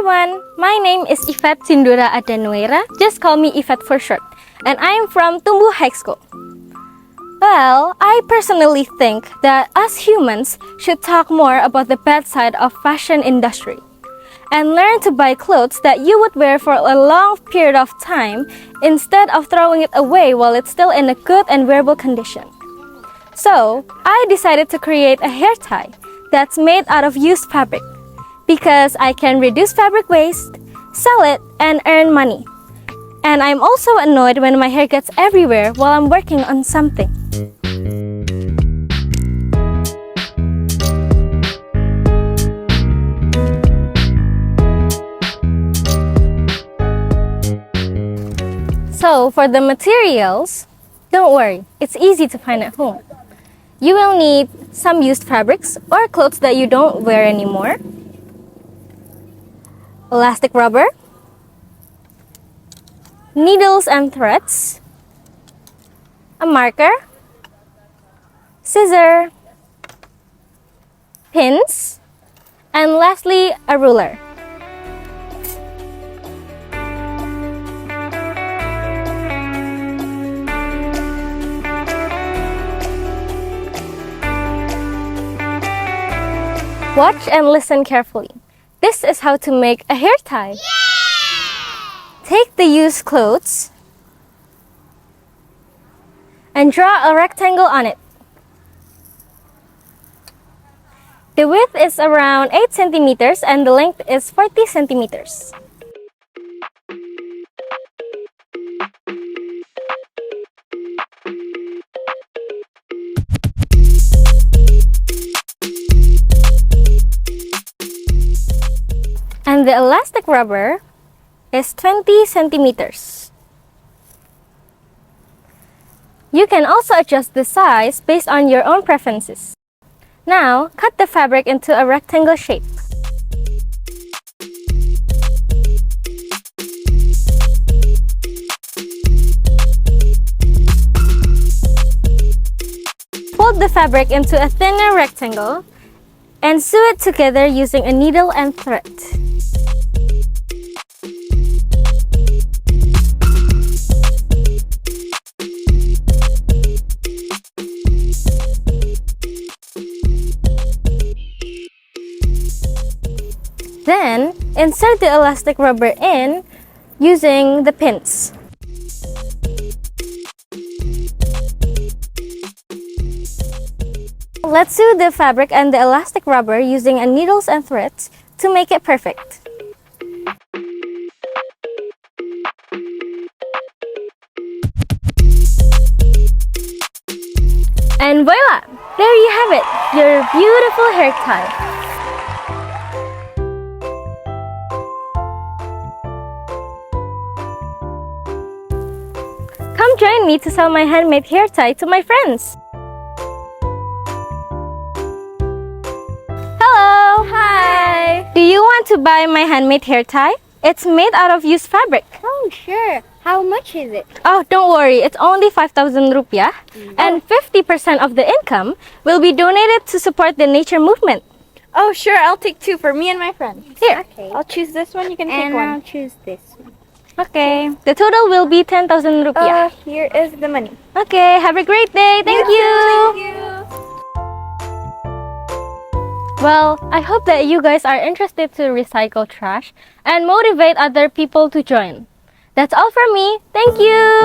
everyone, my name is Sindhura Adanueira, just call me Yvette for short, and I am from Tumbuh High School. Well, I personally think that us humans should talk more about the bad side of fashion industry and learn to buy clothes that you would wear for a long period of time instead of throwing it away while it's still in a good and wearable condition. So, I decided to create a hair tie that's made out of used fabric because I can reduce fabric waste, sell it, and earn money. And I'm also annoyed when my hair gets everywhere while I'm working on something. So, for the materials, don't worry, it's easy to find at home. You will need some used fabrics or clothes that you don't wear anymore, elastic rubber, needles and threads, a marker, scissor, pins, and lastly, a ruler. Watch and listen carefully. This is how to make a hair tie. Take the used clothes and draw a rectangle on it. The width is around 8 centimeters and the length is 40 centimeters. And the elastic rubber is 20 centimeters. You can also adjust the size based on your own preferences. Now, cut the fabric into a rectangle shape. Fold the fabric into a thinner rectangle and sew it together using a needle and thread. Then, insert the elastic rubber in using the pins. Let's sew the fabric and the elastic rubber using a needles and threads to make it perfect. And voila! There you have it, your beautiful hair tie. Come join me to sell my handmade hair tie to my friends. Hello! Hi! Do you want to buy my handmade hair tie? It's made out of used fabric. Oh, sure. How much is it? Oh, don't worry. It's only 5,000 rupiah. And 50% of the income will be donated to support the nature movement. Oh, sure. I'll take 2 for me and my friend. Here. Okay. I'll choose this one. You can take one. I'll choose this one. Okay. The total will be 10,000 rupiah. Here is the money. Okay. Have a great day. Thank you. Thank you. Well, I hope that you guys are interested to recycle trash and motivate other people to join. That's all from me. Thank you.